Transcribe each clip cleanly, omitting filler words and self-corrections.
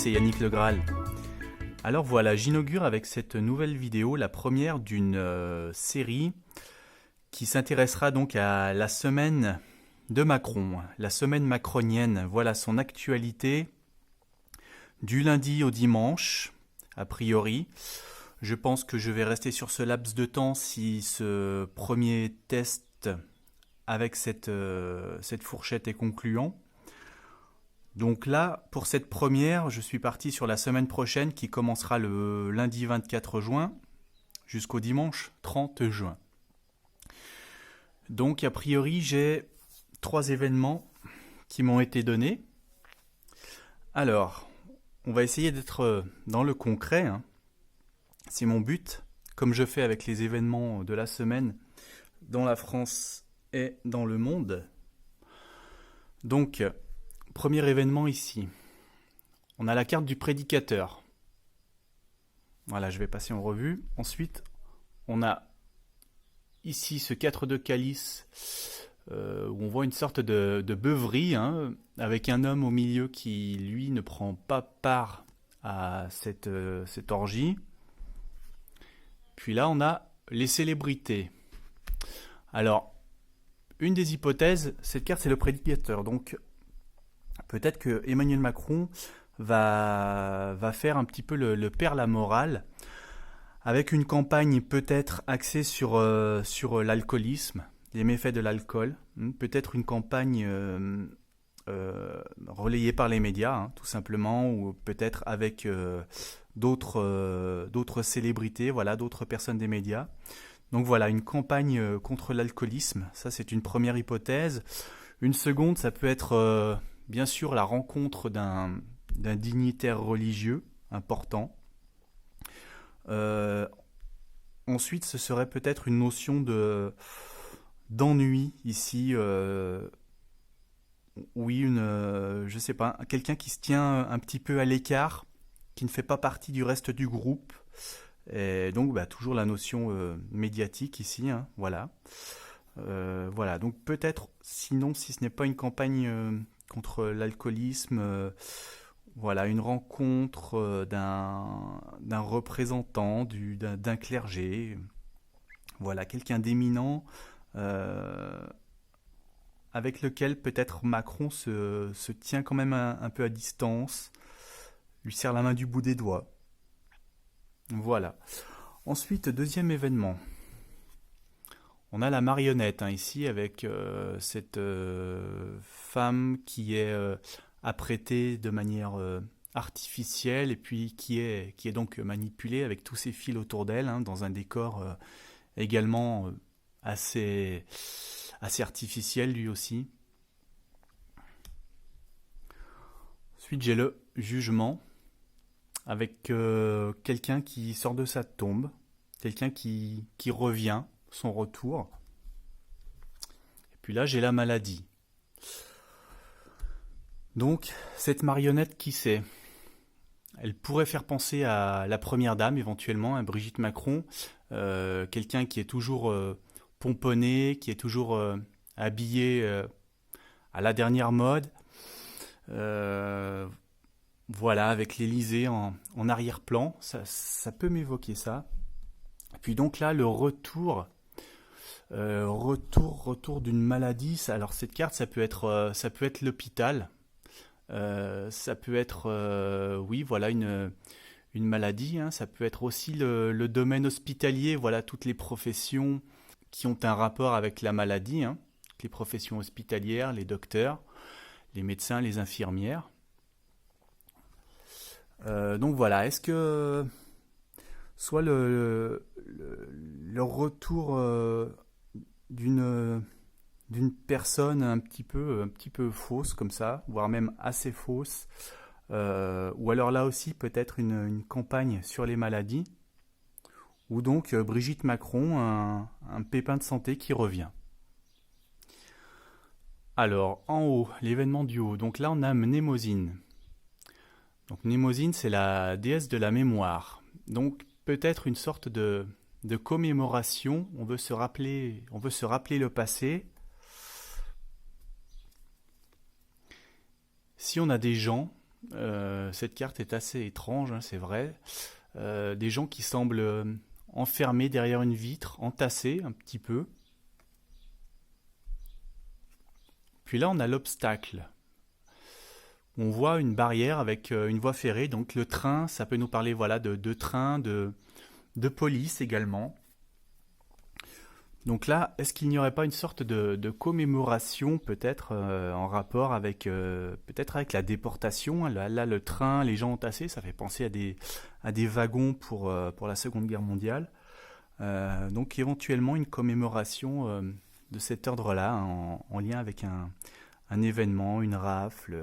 c'est Yannick Le Graal. Alors voilà, j'inaugure avec cette nouvelle vidéo la première d'une série qui s'intéressera donc à la semaine de Macron, la semaine macronienne. Voilà son actualité du lundi au dimanche, a priori. Je pense que je vais rester sur ce laps de temps si ce premier test avec cette fourchette est concluant. Donc là, pour cette première, je suis parti sur la semaine prochaine qui commencera le lundi 24 juin jusqu'au dimanche 30 juin. Donc a priori, j'ai 3 événements qui m'ont été donnés. Alors, on va essayer d'être dans le concret, hein. C'est mon but, comme je fais avec les événements de la semaine dans la France et dans le monde. Donc, premier événement ici. On a la carte du prédicateur. Voilà, je vais passer en revue. Ensuite, on a ici ce 4 de calice où on voit une sorte de beuverie, hein, avec un homme au milieu qui, lui, ne prend pas part à cette orgie. Puis là, on a les célébrités. Alors, une des hypothèses, cette carte, c'est le prédicateur. Donc, peut-être que Emmanuel Macron va faire un petit peu le père la morale, avec une campagne peut-être axée sur l'alcoolisme, les méfaits de l'alcool. Peut-être une campagne relayée par les médias, hein, tout simplement, ou peut-être avec d'autres célébrités, voilà, d'autres personnes des médias. Donc voilà, une campagne contre l'alcoolisme, ça c'est une première hypothèse. Une seconde, ça peut être bien sûr la rencontre d'un dignitaire religieux important. Ensuite, ce serait peut-être une notion d'ennui ici. Oui, je sais pas, quelqu'un qui se tient un petit peu à l'écart, qui ne fait pas partie du reste du groupe. Et donc, toujours la notion médiatique ici, hein, voilà. Voilà, donc peut-être, sinon, si ce n'est pas une campagne contre l'alcoolisme, voilà, une rencontre d'un représentant, d'un clergé, voilà, quelqu'un d'éminent, avec lequel peut-être Macron se tient quand même un peu à distance, lui serre la main du bout des doigts. Voilà. Ensuite, deuxième événement. On a la marionnette, hein, ici, avec cette femme qui est apprêtée de manière artificielle et puis qui est donc manipulée avec tous ces fils autour d'elle, hein, dans un décor également assez artificiel lui aussi. Ensuite, j'ai le jugement avec quelqu'un qui sort de sa tombe, quelqu'un qui revient, son retour. Et puis là, j'ai la maladie. Donc, cette marionnette, qui c'est ? Elle pourrait faire penser à la première dame, éventuellement, à Brigitte Macron, quelqu'un qui est toujours pomponné, qui est toujours habillé à la dernière mode. Voilà, avec l'Élysée en arrière-plan, ça peut m'évoquer ça. Et puis donc là, le retour d'une maladie. Alors cette carte, ça peut être l'hôpital, ça peut être, oui, voilà, une maladie, hein. Ça peut être aussi le domaine hospitalier, voilà, toutes les professions qui ont un rapport avec la maladie, hein. Les professions hospitalières, les docteurs, les médecins, les infirmières. Donc voilà, est-ce que soit le retour d'une personne un petit peu fausse comme ça, voire même assez fausse, ou alors là aussi peut-être une campagne sur les maladies, ou donc Brigitte Macron, un pépin de santé qui revient. Alors en haut, l'événement du haut, donc là on a Mnémosyne. Donc Mnémosyne, c'est la déesse de la mémoire. Donc peut-être une sorte de commémoration. On veut se rappeler le passé. Si on a des gens Cette carte est assez étrange, hein, c'est vrai. Des gens qui semblent enfermés derrière une vitre, entassés un petit peu. Puis là, on a l'obstacle. On voit une barrière avec une voie ferrée, donc le train, ça peut nous parler voilà, de train, de police également. Donc là, est-ce qu'il n'y aurait pas une sorte de commémoration peut-être en rapport avec peut-être avec la déportation? Là, le train, les gens entassés, ça fait penser à des wagons pour la Seconde Guerre mondiale. Donc éventuellement une commémoration de cet ordre-là en lien avec un événement, une rafle,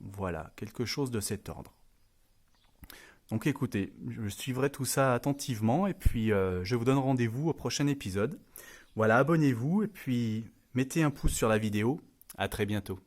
voilà, quelque chose de cet ordre. Donc écoutez, je suivrai tout ça attentivement et puis je vous donne rendez-vous au prochain épisode. Voilà, abonnez-vous et puis mettez un pouce sur la vidéo. À très bientôt.